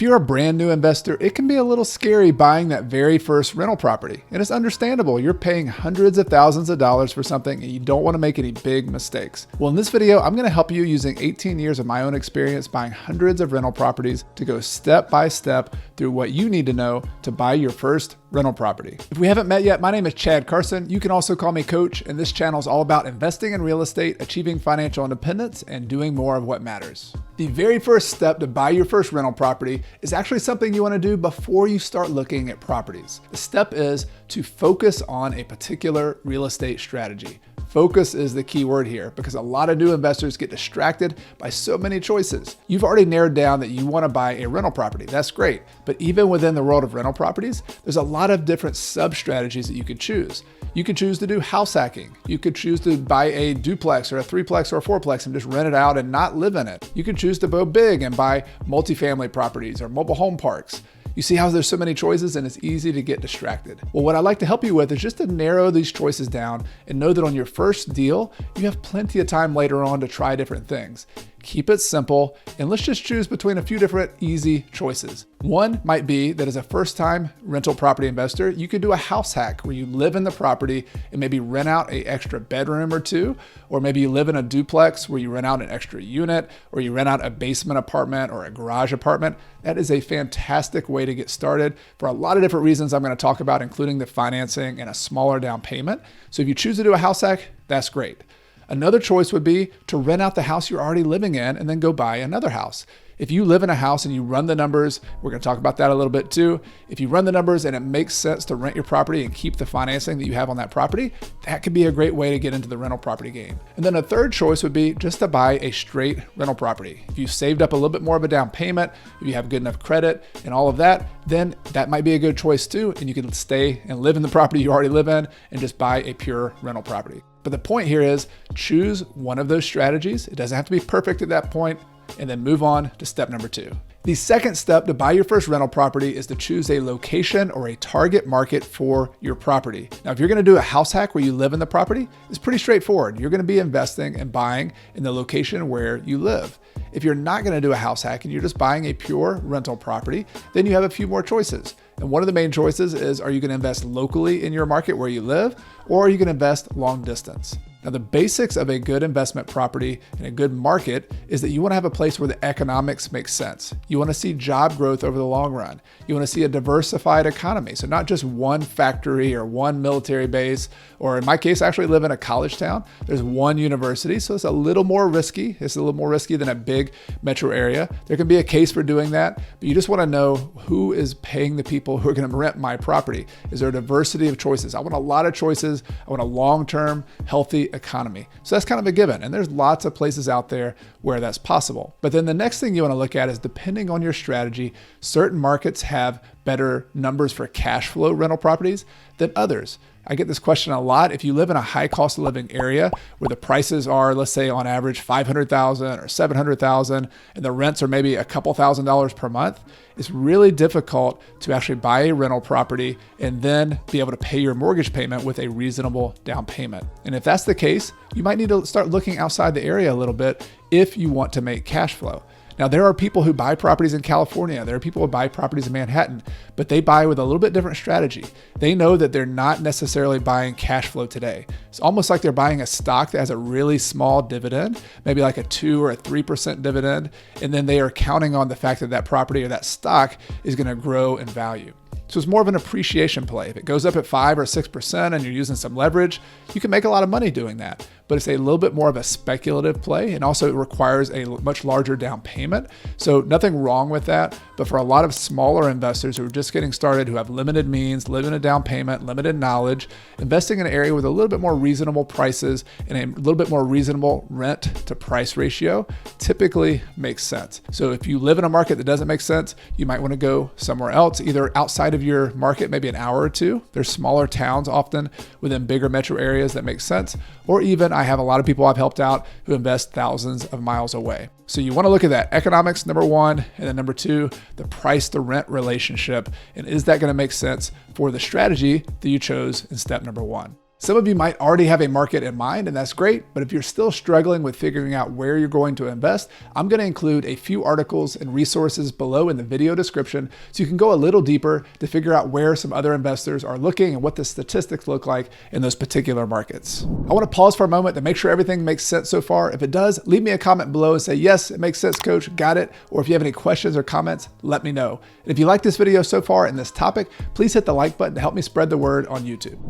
If you're a brand new investor, it can be a little scary buying that very first rental property. And it's understandable. You're paying hundreds of thousands of dollars for something and you don't want to make any big mistakes. Well, in this video, I'm going to help you using 18 years of my own experience buying hundreds of rental properties to go step by step through what you need to know to buy your first rental property. If we haven't met yet, my name is Coach Carson. You can also call me Coach, and this channel is all about investing in real estate, achieving financial independence, and doing more of what matters. The very first step to buy your first rental property is actually something you want to do before you start looking at properties. The step is to focus on a particular real estate strategy. Focus is the key word here because a lot of new investors get distracted by so many choices. You've already narrowed down that you want to buy a rental property. That's great. But even within the world of rental properties, there's a lot of different sub-strategies that you could choose. You could choose to do house hacking. You could choose to buy a duplex or a threeplex or a fourplex and just rent it out and not live in it. You could choose to go big and buy multifamily properties or mobile home parks. You see how there's so many choices and it's easy to get distracted. Well, what I'd like to help you with is just to narrow these choices down and know that on your first deal, you have plenty of time later on to try different things. Keep it simple, and let's just choose between a few different easy choices. One might be that as a first-time rental property investor, you could do a house hack where you live in the property and maybe rent out an extra bedroom or two, or maybe you live in a duplex where you rent out an extra unit, or you rent out a basement apartment or a garage apartment. That is a fantastic way to get started for a lot of different reasons I'm going to talk about, including the financing and a smaller down payment. So if you choose to do a house hack, that's great. Another choice would be to rent out the house you're already living in and then go buy another house. If you live in a house and you run the numbers, we're going to talk about that a little bit too. If you run the numbers and it makes sense to rent your property and keep the financing that you have on that property, that could be a great way to get into the rental property game. And then a third choice would be just to buy a straight rental property. If you saved up a little bit more of a down payment, if you have good enough credit and all of that, then that might be a good choice too. And you can stay and live in the property you already live in and just buy a pure rental property. But the point here is choose one of those strategies. It doesn't have to be perfect at that point, and then move on to step number two. The second step to buy your first rental property is to choose a location or a target market for your property. Now, if you're going to do a house hack where you live in the property, it's pretty straightforward. You're going to be investing and buying in the location where you live. If you're not going to do a house hack and you're just buying a pure rental property, then you have a few more choices. And one of the main choices is, are you going to invest locally in your market where you live, or are you going to invest long distance? Now, the basics of a good investment property and a good market is that you want to have a place where the economics make sense. You want to see job growth over the long run. You want to see a diversified economy. So not just one factory or one military base, or in my case, I actually live in a college town. There's one university, so it's a little more risky. It's a little more risky than a big metro area. There can be a case for doing that, but you just want to know who is paying the people who are going to rent my property. Is there a diversity of choices? I want a lot of choices. I want a long-term, healthy economy. So that's kind of a given. And there's lots of places out there where that's possible. But then the next thing you want to look at is, depending on your strategy, certain markets have better numbers for cash flow rental properties than others. I get this question a lot. If you live in a high cost of living area where the prices are, let's say on average, $500,000 or $700,000, and the rents are maybe a couple $1,000s per month, it's really difficult to actually buy a rental property and then be able to pay your mortgage payment with a reasonable down payment. And if that's the case, you might need to start looking outside the area a little bit if you want to make cash flow. Now, there are people who buy properties in California. There are people who buy properties in Manhattan, but they buy with a little bit different strategy. They know that they're not necessarily buying cash flow today. It's almost like they're buying a stock that has a really small dividend, maybe like a 2 or a 3% dividend, and then they are counting on the fact that that property or that stock is going to grow in value. So it's more of an appreciation play. If it goes up at 5 or 6% and you're using some leverage, you can make a lot of money doing that. But it's a little bit more of a speculative play, and also it requires a much larger down payment. So nothing wrong with that. But for a lot of smaller investors who are just getting started, who have limited means, limited down payment, limited knowledge, investing in an area with a little bit more reasonable prices and a little bit more reasonable rent to price ratio typically makes sense. So if you live in a market that doesn't make sense, you might want to go somewhere else, either outside of your market, maybe an hour or two. There's smaller towns often within bigger metro areas that make sense. Or even I have a lot of people I've helped out who invest thousands of miles away. So you want to look at that economics, number one, and then number two, the price to rent relationship. And is that going to make sense for the strategy that you chose in step number one? Some of you might already have a market in mind, and that's great, but if you're still struggling with figuring out where you're going to invest, I'm going to include a few articles and resources below in the video description so you can go a little deeper to figure out where some other investors are looking and what the statistics look like in those particular markets. I want to pause for a moment to make sure everything makes sense so far. If it does, leave me a comment below and say, yes, it makes sense, coach, got it. Or if you have any questions or comments, let me know. And if you like this video so far in this topic, please hit the like button to help me spread the word on YouTube.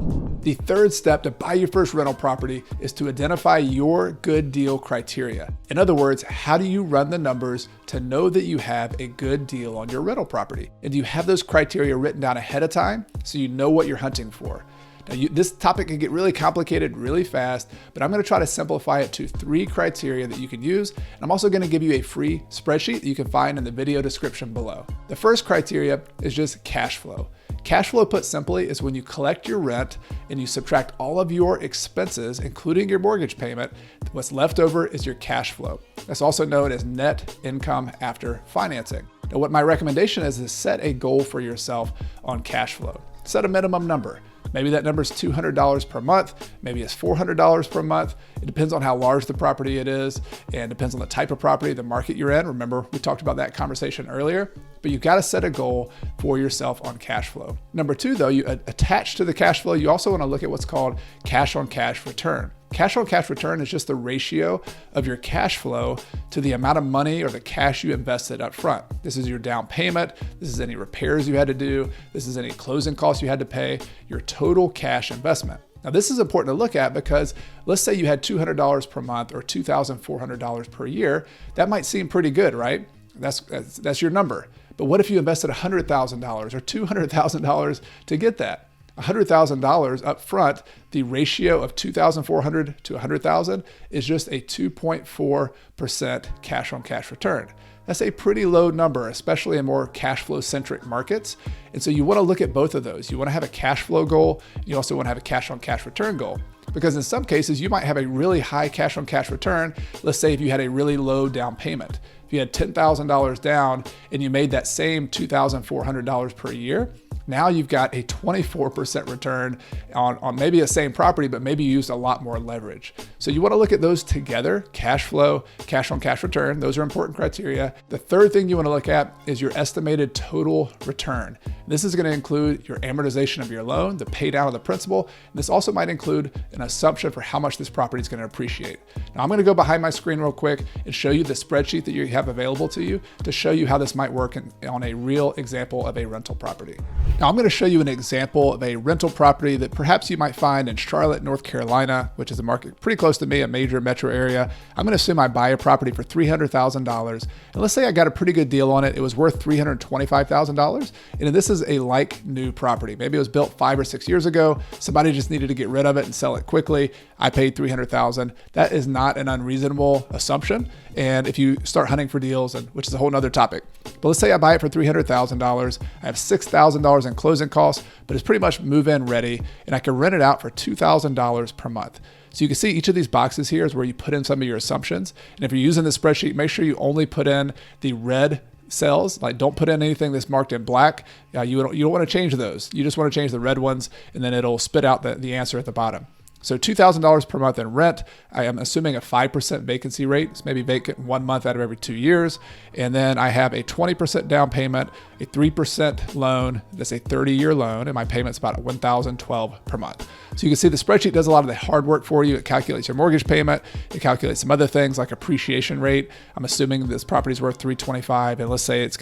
The third step to buy your first rental property is to identify your good deal criteria. In other words, how do you run the numbers to know that you have a good deal on your rental property? And do you have those criteria written down ahead of time so you know what you're hunting for? Now, this topic can get really complicated really fast, but I'm going to try to simplify it to 3 criteria that you can use. And I'm also going to give you a free spreadsheet that you can find in the video description below. The first criteria is just cash flow. Cash flow, put simply, is when you collect your rent and you subtract all of your expenses, including your mortgage payment. What's left over is your cash flow. That's also known as net income after financing. Now, what my recommendation is set a goal for yourself on cash flow. Set a minimum number. Maybe that number is $200 per month. Maybe it's $400 per month. It depends on how large the property it is and depends on the type of property, the market you're in. Remember, we talked about that conversation earlier, but you've got to set a goal for yourself on cash flow. Number 2, though, you attach to the cash flow, you also want to look at what's called cash on cash return. Cash on cash return is just the ratio of your cash flow to the amount of money or the cash you invested up front. This is your down payment. This is any repairs you had to do. This is any closing costs you had to pay, your total cash investment. Now, this is important to look at because let's say you had $200 per month or $2,400 per year. That might seem pretty good, right? That's your number. But what if you invested $100,000 or $200,000 to get that? $100,000 up front, the ratio of $2,400 to $100,000 is just a 2.4% cash on cash return. That's a pretty low number, especially in more cash flow centric markets. And so you want to look at both of those. You want to have a cash flow goal. You also want to have a cash on cash return goal. Because in some cases, you might have a really high cash on cash return. Let's say if you had a really low down payment. If you had $10,000 down and you made that same $2,400 per year, now you've got a 24% return on maybe the same property, but maybe you used a lot more leverage. So you want to look at those together, cash flow, cash on cash return. Those are important criteria. The third thing you want to look at is your estimated total return. This is going to include your amortization of your loan, the pay down of the principal. And this also might include an assumption for how much this property is going to appreciate. Now I'm going to go behind my screen real quick and show you the spreadsheet that you have available to you to show you how this might work on a real example of a rental property. Now I'm going to show you an example of a rental property that perhaps you might find in Charlotte, North Carolina, which is a market pretty close to me, a major metro area. I'm going to assume I buy a property for $300,000. And let's say I got a pretty good deal on it. It was worth $325,000. And this is a like new property. Maybe it was built 5 or 6 years ago. Somebody just needed to get rid of it and sell it quickly. I paid $300,000. That is not an unreasonable assumption. And if you start hunting for deals, which is a whole nother topic, but let's say I buy it for $300,000. I have $6,000 in closing costs, but it's pretty much move-in ready, and I can rent it out for $2,000 per month. So you can see each of these boxes here is where you put in some of your assumptions. And if you're using the spreadsheet, make sure you only put in the red cells. Like, don't put in anything that's marked in black. You don't want to change those. You just want to change the red ones, and then it'll spit out the answer at the bottom. So $2,000 per month in rent. I am assuming a 5% vacancy rate. It's maybe vacant 1 month out of every 2 years. And then I have a 20% down payment, a 3% loan. That's a 30-year loan, and my payment's about $1,012 per month. So you can see the spreadsheet does a lot of the hard work for you. It calculates your mortgage payment. It calculates some other things like appreciation rate. I'm assuming this property is worth $325, and let's say it's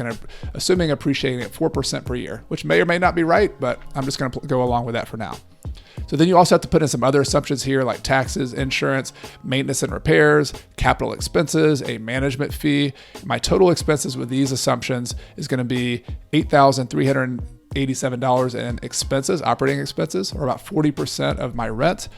assuming appreciating at 4% per year, which may or may not be right, but I'm just going to go along with that for now. So then you also have to put in some other assumptions here like taxes, insurance, maintenance and repairs, capital expenses, a management fee. My total expenses with these assumptions is going to be $8,387 in expenses, operating expenses, or about 40% of my rent.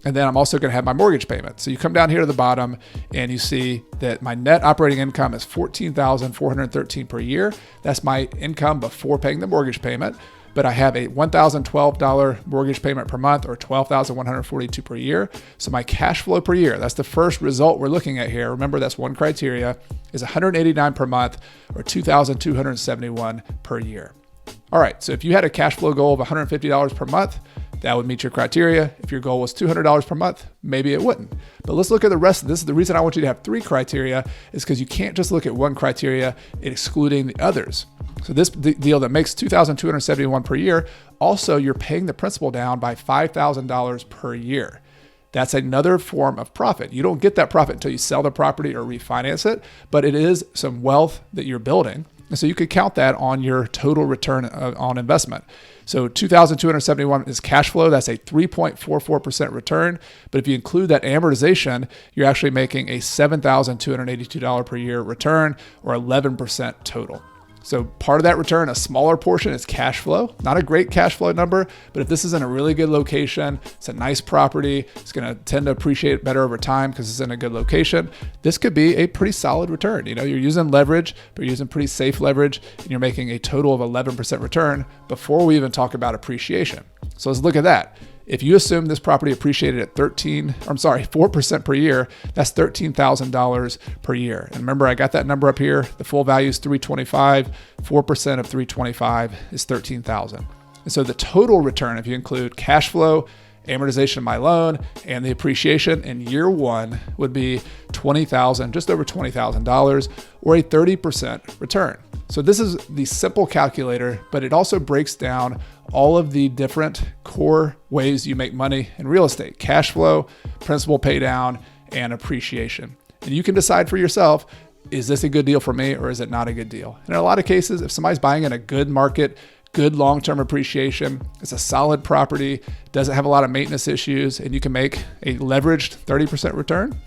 And then I'm also going to have my mortgage payment. So you come down here to the bottom and you see that my net operating income is $14,413 per year. That's my income before paying the mortgage payment. But I have a $1,012 mortgage payment per month, or $12,142 per year. So my cash flow per year, that's the first result we're looking at here. Remember, that's one criteria, is $189 per month, or $2,271 per year. All right, so if you had a cash flow goal of $150 per month, that would meet your criteria. If your goal was $200 per month, maybe it wouldn't. But let's look at the rest of this. The reason I want you to have 3 criteria is because you can't just look at one criteria excluding the others. So this deal that makes $2,271 per year, also you're paying the principal down by $5,000 per year. That's another form of profit. You don't get that profit until you sell the property or refinance it, but it is some wealth that you're building. And so you could count that on your total return on investment. So 2,271 is cash flow. That's a 3.44% return. But if you include that amortization, you're actually making a $7,282 per year return, or 11% total. So part of that return, a smaller portion, is cash flow. Not a great cash flow number, but if this is in a really good location, it's a nice property, it's going to tend to appreciate better over time because it's in a good location, this could be a pretty solid return. You're using leverage, but you're using pretty safe leverage, and you're making a total of 11% return before we even talk about appreciation. So let's look at that. If you assume this property appreciated at 4% per year, that's $13,000 per year. And remember, I got that number up here. The full value is $325. 4% of $325 is $13,000. And so the total return, if you include cash flow, amortization of my loan, and the appreciation in year 1, would be $20,000, just over $20,000, or a 30% return. So this is the simple calculator, but it also breaks down all of the different core ways you make money in real estate: cash flow, principal pay down, and appreciation. And you can decide for yourself, is this a good deal for me or is it not a good deal? And in a lot of cases, if somebody's buying in a good market, good long-term appreciation, it's a solid property, doesn't have a lot of maintenance issues, and you can make a leveraged 30% return,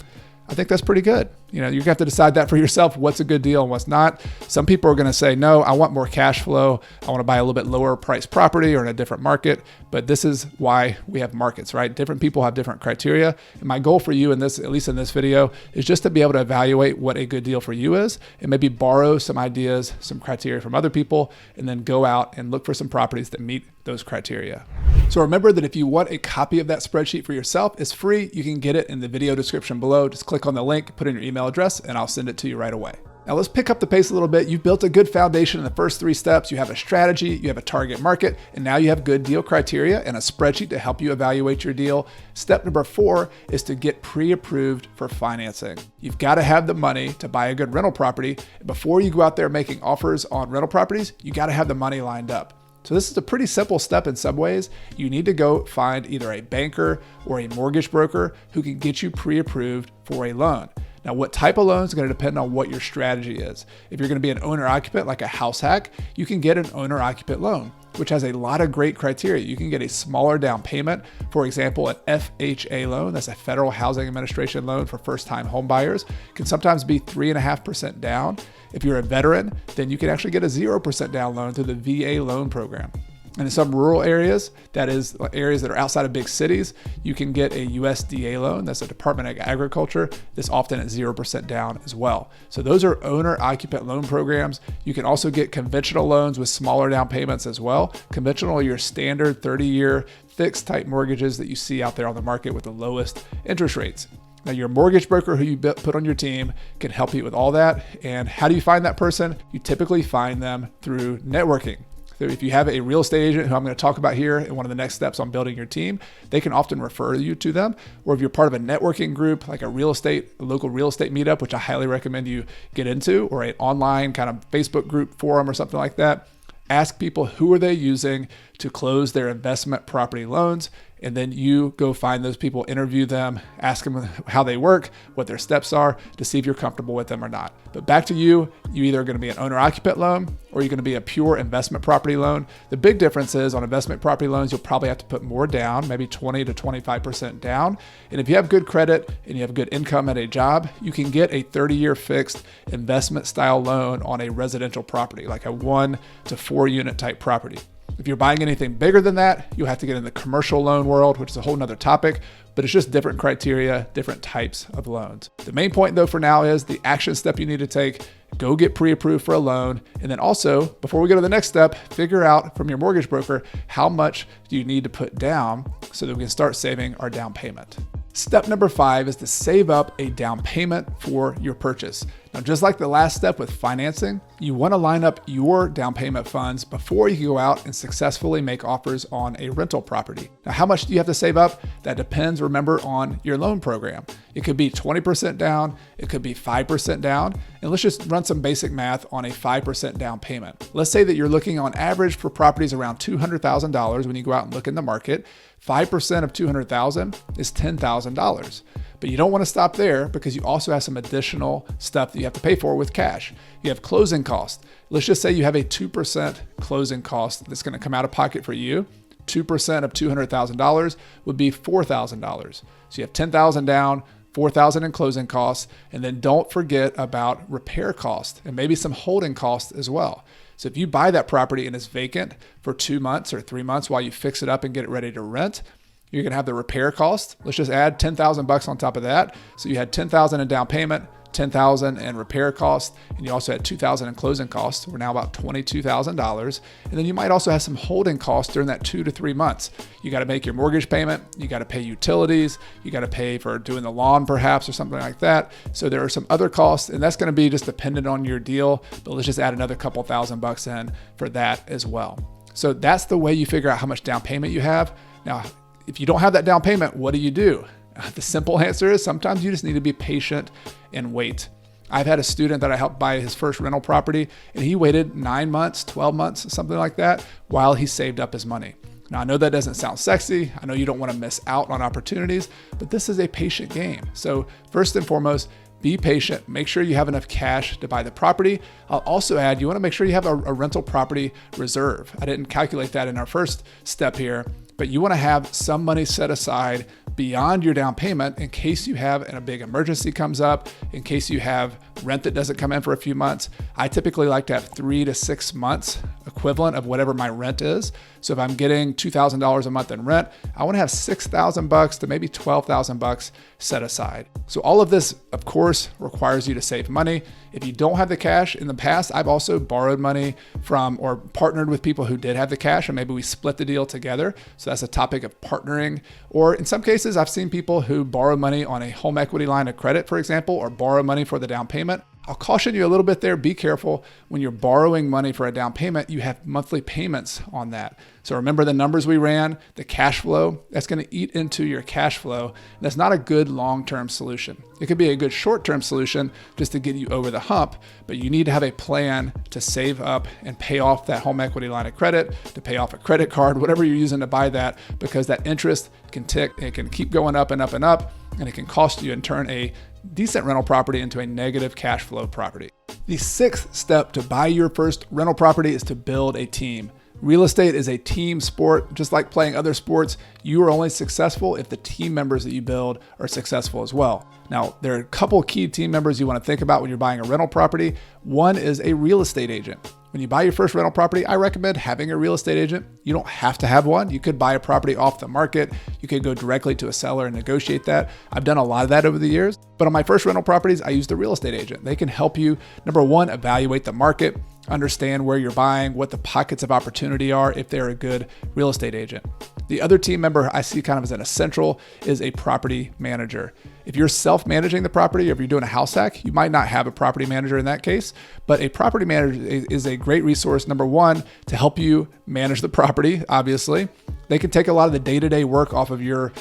I think that's pretty good. You have to decide that for yourself, what's a good deal and what's not. Some people are going to say, no, I want more cash flow. I want to buy a little bit lower price property or in a different market. But this is why we have markets, right? Different people have different criteria. And my goal for you in this, at least in this video, is just to be able to evaluate what a good deal for you is, and maybe borrow some ideas, some criteria from other people, and then go out and look for some properties that meet those criteria. So remember that if you want a copy of that spreadsheet for yourself, it's free. You can get it in the video description below. Just click on the link, put in your email address, and I'll send it to you right away. Now let's pick up the pace a little bit. You've built a good foundation in the first 3 steps. You have a strategy, you have a target market, and now you have good deal criteria and a spreadsheet to help you evaluate your deal. Step number 4 is to get pre-approved for financing. You've got to have the money to buy a good rental property. Before you go out there making offers on rental properties, you got to have the money lined up. So this is a pretty simple step in some ways. You need to go find either a banker or a mortgage broker who can get you pre-approved for a loan. Now, what type of loan is going to depend on what your strategy is. If you're going to be an owner-occupant like a house hack, you can get an owner-occupant loan, which has a lot of great criteria. You can get a smaller down payment. For example, an FHA loan, that's a Federal Housing Administration loan for first-time home buyers, can sometimes be 3.5% down. If you're a veteran, then you can actually get a 0% down loan through the VA loan program. And in some rural areas, that is areas that are outside of big cities, you can get a USDA loan. That's a Department of Agriculture. That's often at 0% down as well. So those are owner-occupant loan programs. You can also get conventional loans with smaller down payments as well. Conventional are your standard 30-year fixed type mortgages that you see out there on the market with the lowest interest rates. Now, your mortgage broker who you put on your team can help you with all that. And how do you find that person? You typically find them through networking. So if you have a real estate agent who I'm going to talk about here in one of the next steps on building your team, they can often refer you to them. Or if you're part of a networking group, like a local real estate meetup, which I highly recommend you get into, or an online kind of Facebook group forum or something like that, ask people who are they using to close their investment property loans. And then you go find those people, interview them, ask them how they work, what their steps are to see if you're comfortable with them or not. But back to you either are going to be an owner-occupant loan or you're going to be a pure investment property loan. The big difference is on investment property loans, you'll probably have to put more down, maybe 20 to 25% down. And if you have good credit and you have good income at a job, you can get a 30-year fixed investment style loan on a residential property, like a 1 to 4 unit type property. If you're buying anything bigger than that, you'll have to get in the commercial loan world, which is a whole nother topic, but it's just different criteria, different types of loans. The main point though for now is the action step you need to take, go get pre-approved for a loan. And then also, before we go to the next step, figure out from your mortgage broker, how much do you need to put down so that we can start saving our down payment. Step number 5 is to save up a down payment for your purchase. Now, just like the last step with financing, you want to line up your down payment funds before you go out and successfully make offers on a rental property. Now, how much do you have to save up? That depends, remember, on your loan program. It could be 20% down, it could be 5% down, and let's just run some basic math on a 5% down payment. Let's say that you're looking on average for properties around $200,000 when you go out and look in the market. 5% of $200,000 is $10,000. But you don't want to stop there because you also have some additional stuff that you have to pay for with cash. You have closing costs. Let's just say you have a 2% closing cost that's going to come out of pocket for you. 2% of $200,000 would be $4,000. So you have $10,000 down, $4,000 in closing costs, and then don't forget about repair costs and maybe some holding costs as well. So if you buy that property and it's vacant for 2 months or 3 months while you fix it up and get it ready to rent, you're going to have the repair cost. Let's just add $10,000 on top of that. So you had $10,000 in down payment, $10,000 in repair costs, and you also had $2,000 in closing costs. We're now about $22,000. And then you might also have some holding costs during that 2 to 3 months. You got to make your mortgage payment. You got to pay utilities. You got to pay for doing the lawn perhaps or something like that. So there are some other costs, and that's going to be just dependent on your deal. But let's just add another couple $1,000 in for that as well. So that's the way you figure out how much down payment you have. Now, if you don't have that down payment, what do? The simple answer is sometimes you just need to be patient and wait. I've had a student that I helped buy his first rental property, and he waited 9 months, 12 months, something like that, while he saved up his money. Now, I know that doesn't sound sexy. I know you don't want to miss out on opportunities, but this is a patient game. So first and foremost, be patient. Make sure you have enough cash to buy the property. I'll also add, you want to make sure you have a rental property reserve. I didn't calculate that in our first step here, but you want to have some money set aside beyond your down payment in case you have a big emergency comes up, in case you have rent that doesn't come in for a few months. I typically like to have 3 to 6 months equivalent of whatever my rent is. So if I'm getting $2,000 a month in rent, I want to have $6,000 to maybe $12,000 set aside. So all of this, of course, requires you to save money. If you don't have the cash, in the past, I've also borrowed money from or partnered with people who did have the cash, and maybe we split the deal together. So that's a topic of partnering. Or in some cases, I've seen people who borrow money on a home equity line of credit, for example, or borrow money for the down payment. I'll caution you a little bit there. Be careful when you're borrowing money for a down payment, you have monthly payments on that. So remember the numbers we ran, the cash flow, that's going to eat into your cash flow. And that's not a good long-term solution. It could be a good short-term solution just to get you over the hump, but you need to have a plan to save up and pay off that home equity line of credit, to pay off a credit card, whatever you're using to buy that, because that interest can tick, it can keep going up and up and up, and it can cost you and turn a decent rental property into a negative cash flow property. The 6th step to buy your first rental property is to build a team. Real estate is a team sport. Just like playing other sports, you are only successful if the team members that you build are successful as well. Now, there are a couple key team members you want to think about when you're buying a rental property. One is a real estate agent. When you buy your first rental property, I recommend having a real estate agent. You don't have to have one. You could buy a property off the market. You could go directly to a seller and negotiate that. I've done a lot of that over the years. But on my first rental properties, I used a real estate agent. They can help you, number one, evaluate the market, understand where you're buying, what the pockets of opportunity are if they're a good real estate agent. The other team member I see kind of as an essential is a property manager. If you're self-managing the property, or if you're doing a house hack, you might not have a property manager in that case, but a property manager is a great resource, number one, to help you manage the property, obviously. They can take a lot of the day-to-day work off of you.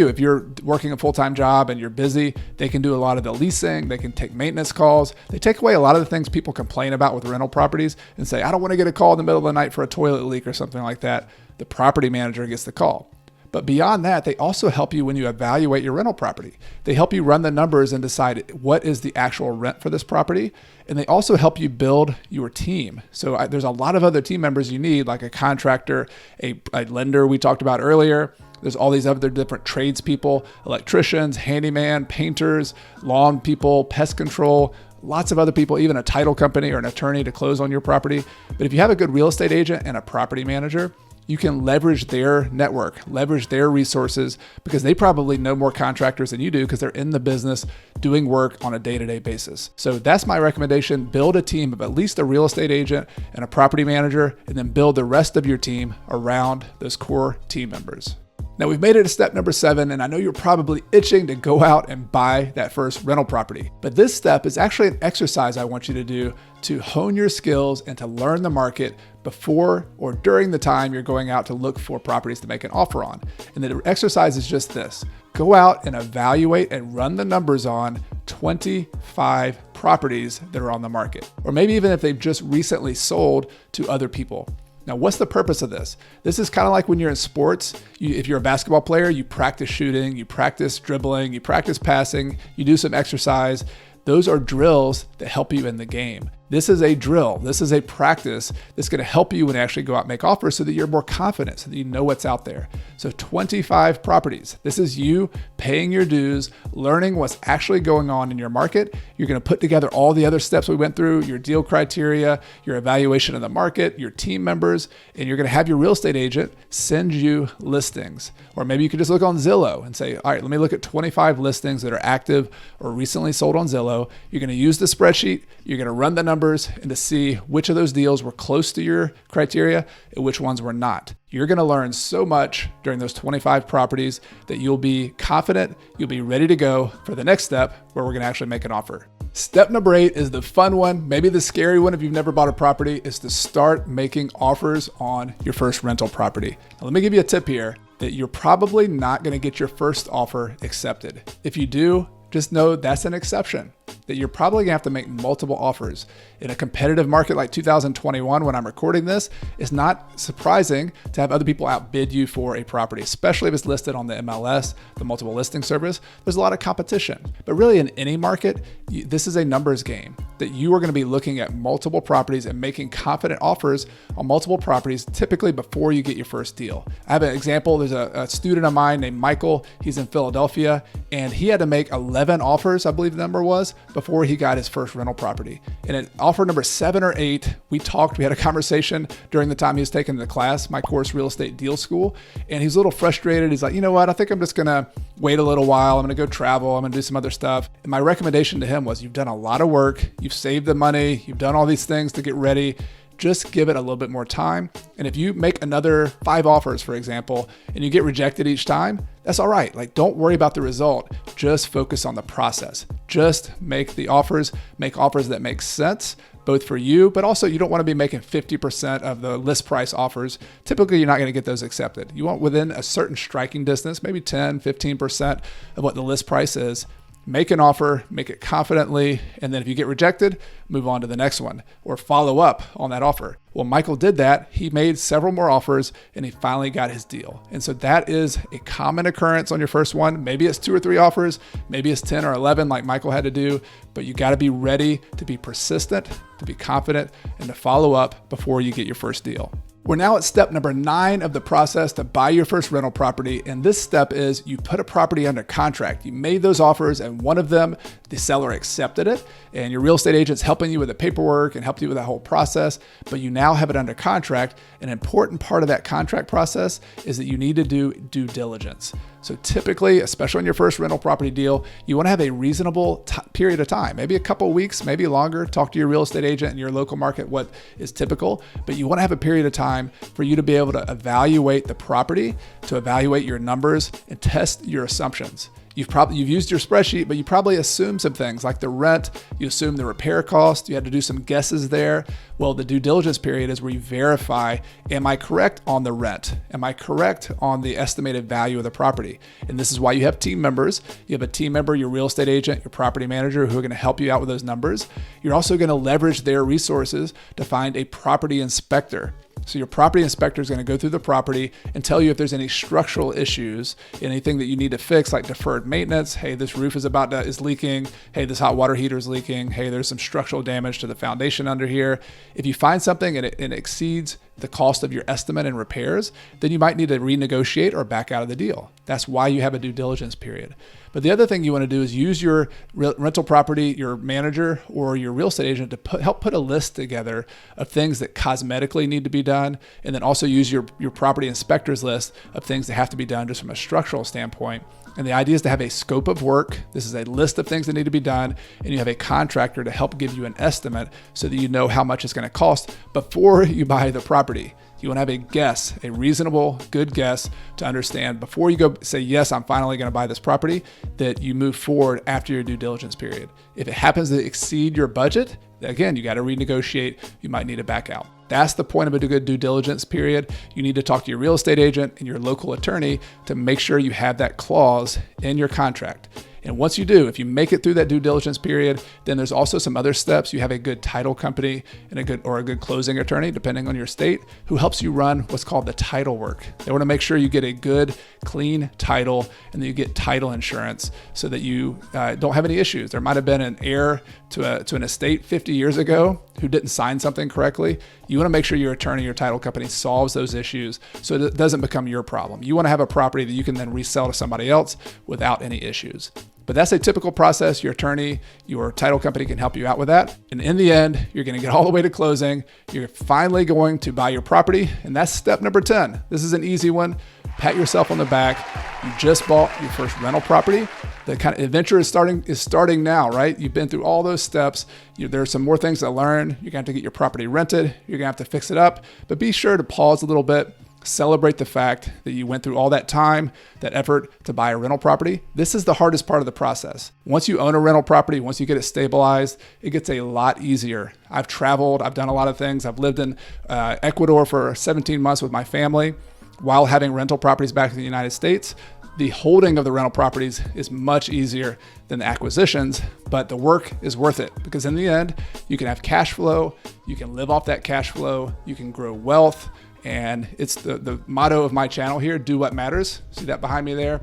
If you're working a full-time job and you're busy, they can do a lot of the leasing. They can take maintenance calls. They take away a lot of the things people complain about with rental properties and say, I don't want to get a call in the middle of the night for a toilet leak or something like that. The property manager gets the call. But beyond that, they also help you when you evaluate your rental property. They help you run the numbers and decide what is the actual rent for this property. And they also help you build your team. So there's a lot of other team members you need, like a contractor, a lender we talked about earlier. There's all these other different tradespeople, electricians, handyman, painters, lawn people, pest control, lots of other people, even a title company or an attorney to close on your property. But if you have a good real estate agent and a property manager, you can leverage their network, leverage their resources, because they probably know more contractors than you do because they're in the business doing work on a day-to-day basis. So that's my recommendation. Build a team of at least a real estate agent and a property manager, and then build the rest of your team around those core team members. Now we've made it to step number 7, and I know you're probably itching to go out and buy that first rental property. But this step is actually an exercise I want you to do to hone your skills and to learn the market before or during the time you're going out to look for properties to make an offer on. And the exercise is just this. Go out and evaluate and run the numbers on 25 properties that are on the market, or maybe even if they've just recently sold to other people. Now, what's the purpose of this? This is kind of like when you're in sports. If you're a basketball player, you practice shooting, you practice dribbling, you practice passing, you do some exercise. Those are drills that help you in the game. This is a drill. This is a practice that's going to help you when you actually go out and make offers so that you're more confident, so that you know what's out there. So 25 properties. This is you paying your dues, learning what's actually going on in your market. You're going to put together all the other steps we went through, your deal criteria, your evaluation of the market, your team members, and you're going to have your real estate agent send you listings. Or maybe you could just look on Zillow and say, all right, let me look at 25 listings that are active or recently sold on Zillow. You're going to use the spreadsheet. You're going to run the numbers and to see which of those deals were close to your criteria and which ones were not. You're going to learn so much during those 25 properties that you'll be confident, you'll be ready to go for the next step where we're going to actually make an offer. Step number 8 is the fun one, maybe the scary one if you've never bought a property, is to start making offers on your first rental property. Now, let me give you a tip here that you're probably not going to get your first offer accepted. If you do, just know that's an exception, that you're probably gonna have to make multiple offers. In a competitive market like 2021, when I'm recording this, it's not surprising to have other people outbid you for a property, especially if it's listed on the MLS, the multiple listing service. There's a lot of competition. But really in any market, this is a numbers game, that you are gonna be looking at multiple properties and making confident offers on multiple properties, typically before you get your first deal. I have an example. There's a student of mine named Michael. He's in Philadelphia, and he had to make 11 offers, I believe the number was, before he got his first rental property. And at offer number 7 or 8, we had a conversation during the time he was taking the class, my course, Real Estate Deal School. And he's a little frustrated. He's like, you know what? I think I'm just gonna wait a little while. I'm gonna go travel. I'm gonna do some other stuff. And my recommendation to him was, you've done a lot of work. You've saved the money. You've done all these things to get ready. Just give it a little bit more time. And if you make another 5 offers, for example, and you get rejected each time, that's all right. Like, don't worry about the result. Just focus on the process. Just make the offers, make offers that make sense, both for you, but also you don't want to be making 50% of the list price offers. Typically, you're not going to get those accepted. You want within a certain striking distance, maybe 10, 15% of what the list price is. Make an offer, make it confidently, and then if you get rejected, move on to the next one or follow up on that offer. Well, Michael did that. He made several more offers and he finally got his deal. And so that is a common occurrence on your first one. Maybe it's 2 or 3 offers, maybe it's 10 or 11 like Michael had to do, but you got to be ready to be persistent, to be confident, and to follow up before you get your first deal. We're now at step number 9 of the process to buy your first rental property. And this step is you put a property under contract. You made those offers and one of them, the seller accepted it, and your real estate agent's helping you with the paperwork and helped you with that whole process, but you now have it under contract. An important part of that contract process is that you need to do due diligence. So typically, especially on your first rental property deal, you want to have a reasonable period of time, maybe a couple of weeks, maybe longer. Talk to your real estate agent in your local market what is typical, but you want to have a period of time for you to be able to evaluate the property, to evaluate your numbers and test your assumptions. You've used your spreadsheet, but you probably assume some things like the rent, you assume the repair cost, you had to do some guesses there. Well, the due diligence period is where you verify, am I correct on the rent? Am I correct on the estimated value of the property? And this is why you have team members. You have a team member, your real estate agent, your property manager, who are going to help you out with those numbers. You're also going to leverage their resources to find a property inspector. So your property inspector is going to go through the property and tell you if there's any structural issues, anything that you need to fix, like deferred maintenance. Hey, this roof is leaking. Hey, this hot water heater is leaking. Hey, there's some structural damage to the foundation under here. If you find something and it exceeds the cost of your estimate and repairs, then you might need to renegotiate or back out of the deal. That's why you have a due diligence period. But the other thing you want to do is use your rental property, your manager or your real estate agent to help put a list together of things that cosmetically need to be done, and then also use your property inspector's list of things that have to be done just from a structural standpoint. And the idea is to have a scope of work. This is a list of things that need to be done, and you have a contractor to help give you an estimate so that you know how much it's going to cost before you buy the property. You want to have a guess, a reasonable, good guess to understand before you go say, yes, I'm finally going to buy this property, that you move forward after your due diligence period. If it happens to exceed your budget, again, you got to renegotiate. You might need to back out. That's the point of a good due diligence period. You need to talk to your real estate agent and your local attorney to make sure you have that clause in your contract. And once you do, if you make it through that due diligence period, then there's also some other steps. You have a good title company and a good closing attorney, depending on your state, who helps you run what's called the title work. They want to make sure you get a good, clean title and that you get title insurance so that you don't have any issues. There might have been an heir to an estate 50 years ago who didn't sign something correctly. You want to make sure your attorney, your title company solves those issues so that it doesn't become your problem. You want to have a property that you can then resell to somebody else without any issues. But that's a typical process. Your attorney, your title company can help you out with that. And in the end, you're going to get all the way to closing. You're finally going to buy your property. And that's step number 10. This is an easy one. Pat yourself on the back. You just bought your first rental property. The kind of adventure is starting now, right? You've been through all those steps. There are some more things to learn. You're going to have to get your property rented. You're going to have to fix it up. But be sure to pause a little bit. Celebrate the fact that you went through all that time, that effort to buy a rental property. This is the hardest part of the process. Once you own a rental property, once you get it stabilized, it gets a lot easier. I've traveled, I've done a lot of things. I've lived in Ecuador for 17 months with my family while having rental properties back in the United States. The holding of the rental properties is much easier than the acquisitions, but the work is worth it because in the end, you can have cash flow, you can live off that cash flow, you can grow wealth. And it's the motto of my channel here, do what matters. See that behind me there?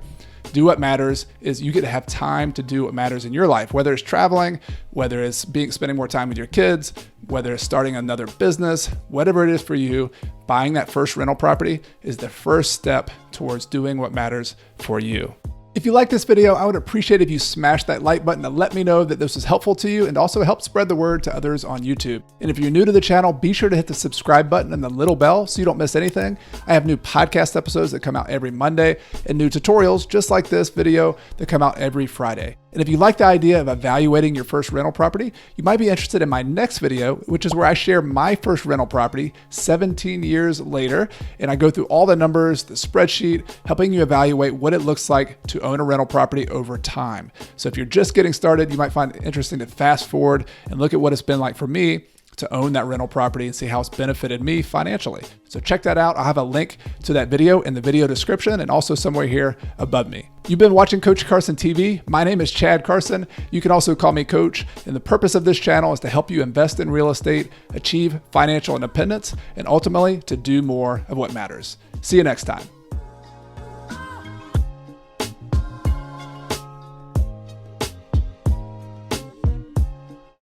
Do what matters is you get to have time to do what matters in your life, whether it's traveling, whether it's spending more time with your kids, whether it's starting another business, whatever it is for you, buying that first rental property is the first step towards doing what matters for you. If you like this video, I would appreciate if you smash that like button to let me know that this was helpful to you and also help spread the word to others on YouTube. And if you're new to the channel, be sure to hit the subscribe button and the little bell so you don't miss anything. I have new podcast episodes that come out every Monday and new tutorials just like this video that come out every Friday. And if you like the idea of evaluating your first rental property, you might be interested in my next video, which is where I share my first rental property 17 years later. And I go through all the numbers, the spreadsheet, helping you evaluate what it looks like to own a rental property over time. So if you're just getting started, you might find it interesting to fast forward and look at what it's been like for me to own that rental property and see how it's benefited me financially. So check that out. I'll have a link to that video in the video description and also somewhere here above me. You've been watching Coach Carson TV. My name is Chad Carson. You can also call me Coach. And the purpose of this channel is to help you invest in real estate, achieve financial independence, and ultimately to do more of what matters. See you next time.